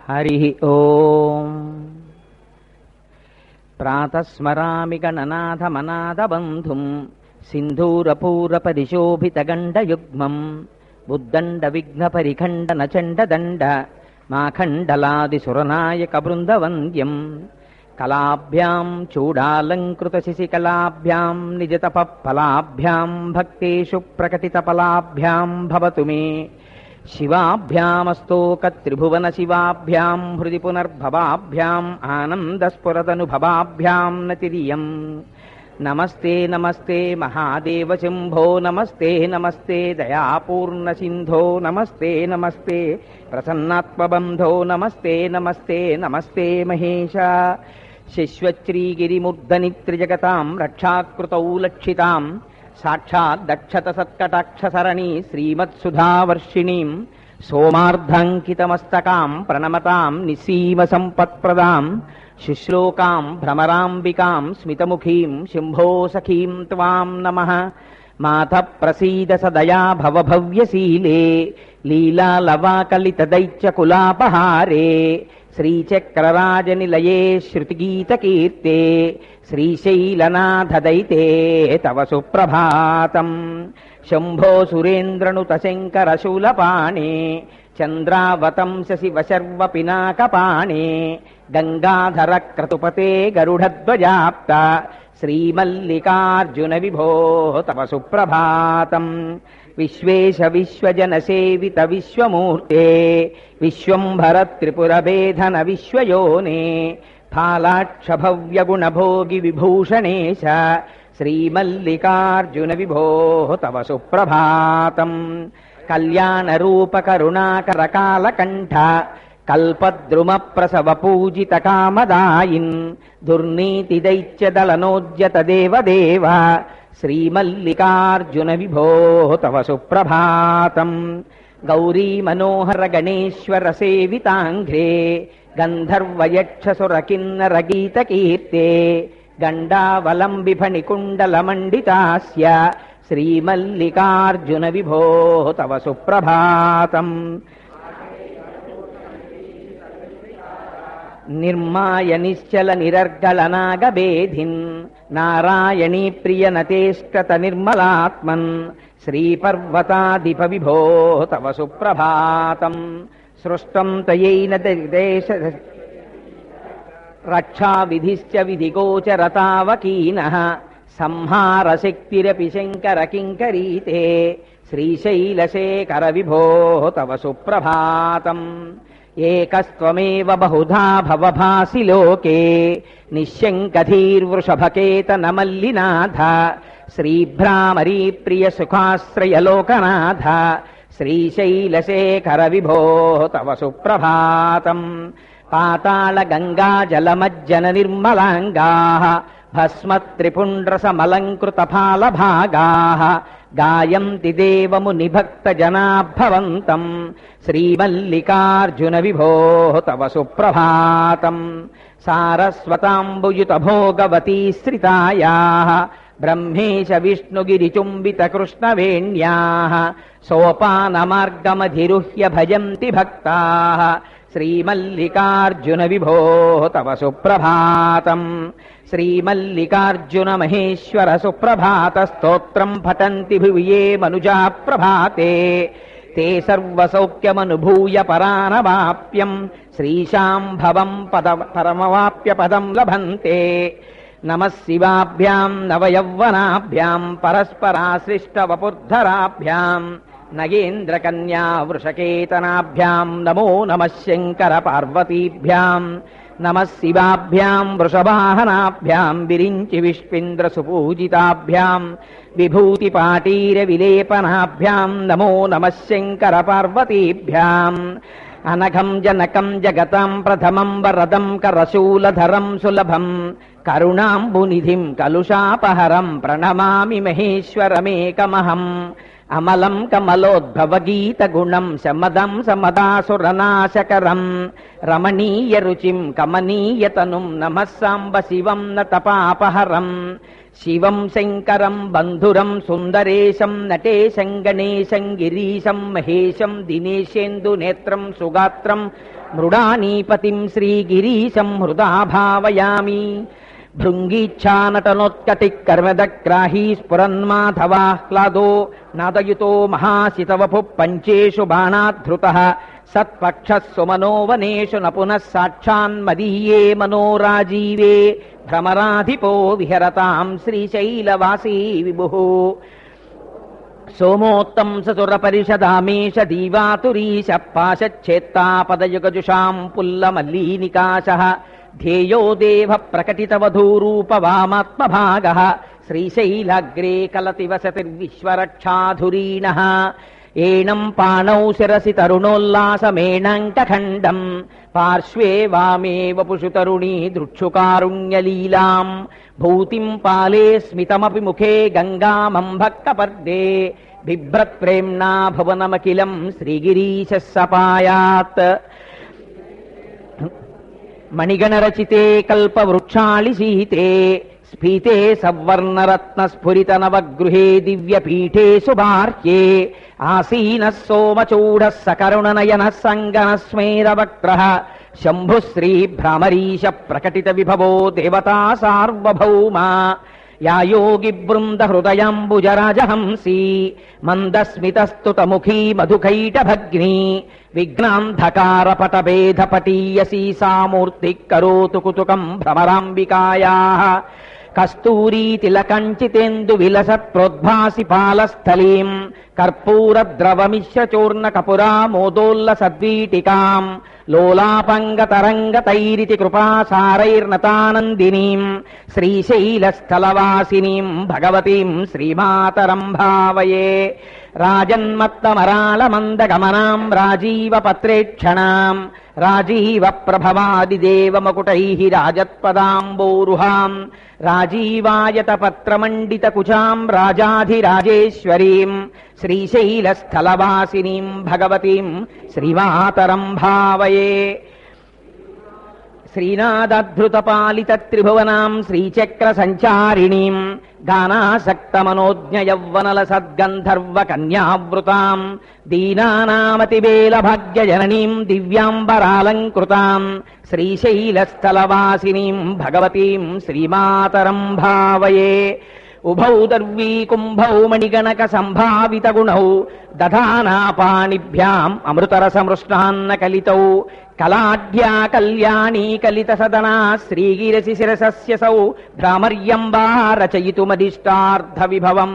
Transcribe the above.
హరి ఓం. ప్రాతస్మరామి గణనాథమనాథబంధుం సింధూరపూరపరిశోభితగండయుగ్మం బుద్దండ విఘ్నపరిఖండన చండదండ మాఖండలాదిసురనాయక బృందవంద్యం కళాభ్యాం చూడాలంకృతశిశికళాభ్యాం నిజతపఫలాభ్యాం భక్తేషు ప్రకటితఫలాభ్యాం భవతు మే. శివాభ్యామస్తోకత్రిభువన శివాభ్యాం హృది పునర్భవాభ్యాం ఆనందస్ఫురదనుభవాభ్యాం నతిరియం. నమస్తే నమస్తే మహాదేవ శంభో నమస్తే నమస్తే దయాపూర్ణ సింధో నమస్తే నమస్తే ప్రసన్నాత్మబంధో నమస్తే నమస్తే నమస్తే మహేశ. శిశ్వశ్రీగిరిమూర్ధనిత్రిజగతాం రక్షాకృతౌ లక్షితాం సాక్షాద్దక్షత సత్కటాక్షసరణీ శ్రీమత్సుధావర్షిణీం సోమార్ధాంకితమస్తకాం ప్రణమతాం నిసీమ సంపత్ప్రదాం శుశ్లోకాం భ్రమరాంబికాం స్మితముఖీం శంభో సఖీం త్వాం నమః. మాత ప్రసీద సదయా భవభవ్యశీలే లీలాలవాకలితదైత్యకులాపహారే శ్రీచక్రరాజనిలయే శృతిగీతకీర్తే శ్రీశైలనాథదైతే తవ సుప్రభాతం. శంభో సురేంద్రనుత శంకరశూలపాణే చంద్రావతంస శివ శర్వపినాకపాణే గంగాధర క్రతుపతే గరుడధ్వజాప్త శ్రీమల్లికార్జున విభో తవ సుప్రభాతం. విశ్వేశ విశ్వజనసేవిత విశ్వమూర్తే విశ్వంభర త్రిపురభేదన విశ్వయోనే ఫాలాక్షభవ్యగుణభోగి విభూషణేశ శ్రీమల్లికార్జున విభో తవ సుప్రభాతం. కళ్యాణరూపకరుణాకరకాలకంఠ కల్పద్రుమ ప్రసవ పూజిత కామదాయిన్ దుర్నీతిదైత్యదళనోద్యత దేవదేవ శ్రీమల్లికార్జున విభో తవ సుప్రభాతం. గౌరీ మనోహర గణేశ్వర సేవితాంఘ్రే గంధర్వయక్షసురకిన్నర గీతకీర్తే గండావలంబి ఫణికుండలమండితాస్య శ్రీమల్లికార్జున విభో తవ సుప్రభాతం. నిర్మాయ నిశ్చల నిరర్గళ నాగభేధిన్ నారాయణీ ప్రియనతేష్టత నిర్మలాత్మన్ శ్రీపర్వతాధిప విభో తవ సుప్రభాతం. సృష్టం తయైన దేశ రక్షా విధిశ్చ విధిగోచరతావకీనః సంహార శక్తిరపి శంకర కింకరీతే శ్రీశైలశేఖర విభో తవ సుప్రభాతం. ఏకస్త్వమేవ బహుధా భవభాసి లోకే నిశ్శంకధీర్వృషభకేతన మల్లినాథ శ్రీభ్రామరీ ప్రియ సుఖాశ్రయలోకనాథ శ్రీశైలశేఖర విభో తవ సుప్రభాతం. పాతాళ గంగా జలమజ్జన నిర్మలాంగాః భస్మత్రిపుండ్రసమలంకృత ఫాలభాగాః గాయంతి దేవమునిభక్తజనాభవంతం శ్రీమల్లికార్జున విభో తవ సుప్రభాతం. సారస్వతాంబుయుత భోగవతీ శ్రితాయాః బ్రహ్మేశ విష్ణుగిరిచుంబిత కృష్ణవేణ్యాః సోపానమార్గమధిరుహ్య భజంతి భక్తాః శ్రీమల్లికార్జున విభో తవ సుప్రభాతం. శ్రీమల్లికార్జున మహేశ్వర సుప్రభాత స్తోత్రం పఠంతి భువి ఏ మనుజా ప్రభాతే తే సర్వసౌఖ్యమనుభూయ పరానవాప్యం శ్రీశాం భవం పరమవాప్య పదం లభంతే. నమః శివాభ్యాం నవయౌవనాభ్యాం పరస్పరాశ్లిష్టవపుర్ధరాభ్యాం నగేంద్రకన్యా వృషకేతనాభ్యాం నమో నమః శంకర పార్వతీభ్యాం. నమః శివాభ్యాం వృషవాహనాభ్యాం విరించి విష్ణుంద్ర సుపూజితాభ్యాం విభూతిపాటీర విలేపనాభ్యాం నమో నమః శంకర పార్వతీభ్యాం. అనఘం జనకం జగతాం ప్రథమం వరదం కరశూలధరం సులభం కరుణాంబునిధిం కలుషాపహరం ప్రణమామి మహేశ్వరమేకమహం. అమలం కమలోద్భవగీతగుణం శమదం సమదాసురనాశకరం రమణీయ రుచిం కమనీయతనుం నమః సాంబ శివం నతపాపహరం. శివం శంకరం బంధురం సుందరేశం నటేశం గణేశం గిరీశం మహేశం దినేశేందు నేత్రం సుగాత్రం మృడానీపతిం శ్రీగిరీశం హృదా భావయామి. భృంగీచ్ఛానటనోత్కటి కర్మదగ్రాహీ స్ఫురన్మాధవాహ్లాదో నాదయుతో మహాసితవపు పంచేషు బాణాధృతః సత్పక్షः సుమనోవనేషు న పునః సాక్షాన్మదీయే మనోరాజీవే భ్రమరాధిపో విహరతాం శ్రీశైలవాసీ విభుః. సోమోత్తం ససురపరిషదామేష దీవాతురీశ పాశచ్ఛేత్తాపదయుగజుషాం పుల్లమల్లీనికాశః ధ్యేయో దేవ ప్రకటితవధూరూపవామాత్మభాగः శ్రీశైలాగ్రే కలతి వసతిర్విశ్వరక్షాధురీణः. ఏణం పాణౌ శిరసి తరుణోల్లాసమేణంకఖండం పార్శ్వే వామే వపుషు తరుణీ దృక్షుకారుణ్యలీలాం భూతిం పాలే స్మితమపి ముఖే గంగామంభక్కపర్దే బిభ్రత్ప్రేమ్ణా భువనమఖిలం శ్రీగిరీశः సపాయాత్. మణిగణరచితే కల్పవృక్షాళిశీతే స్ఫీతే సవర్ణరత్నస్ఫురిత నవగృహే దివ్యపీఠే సుబార్హ్యే ఆసీనः సోమచూఢः సకరుణనయనः సంగనస్మేరవక్త్రः శంభుశ్రీ భ్రామరీశ ప్రకటిత విభవో దేవతా సార్వభౌమా. యా యోగి బృంద హృదయాంబుజరాజహంసీ మందస్మితస్తుతముఖీ మధుకైటభగ్ని విఘ్నాంధకారపటభేదపటీయసీ సామూర్తి కరోతు కుతుకం భ్రమరాంబికాయాః. కస్తూరీ తిలకంచితేందు విలసత్ ప్రోద్భాసి పాలస్థలీం కర్పూరద్రవమిశ్రచూర్ణ కపురామోదోల్లసద్వీటికాం లోలాపంగతరంగతైరితి కృపాసారైర్నతానందినీం శ్రీశైలస్థలవాసినీం భగవతీం శ్రీమాతరం భావయే. రాజన్మత్తమరాళమందగమనాం రాజీవపత్రేక్షణాం రాజీవ ప్రభవాదిదేవమకుటైః రాజత్పదాంబోరుహాం రాజీవాయతపత్రమండితకుచాం రాజాధిరాజేశ్వరీం శ్రీశైలస్థలవాసినీం భగవతీం శ్రీమాతరం భావయే. శ్రీనాథధృతపాలిత త్రిభువనాం శ్రీచక్ర సంచారిణీం గానాసక్తమనోజ్ఞ యవ్వనల సద్గంధర్వ కన్యావృతాం దీనానామతిబేల భాగ్యజననీం దివ్యాంబరాలంకృతాం శ్రీశైలస్థలవాసినీం భగవతీం శ్రీమాతరం భావయే. ఉభౌ దర్వీ కుంభౌ మణిగణక సంభావిత గుణౌ దధానా పాణిభ్యాం అమృతరసమృష్టాన్న కలితౌ కలాఢ్యా కళ్యాణీ కలిత సదనా శ్రీగిరసి శిరసస్య సౌ భ్రామర్యంబా రచయితుమదిష్టార్థ విభవం.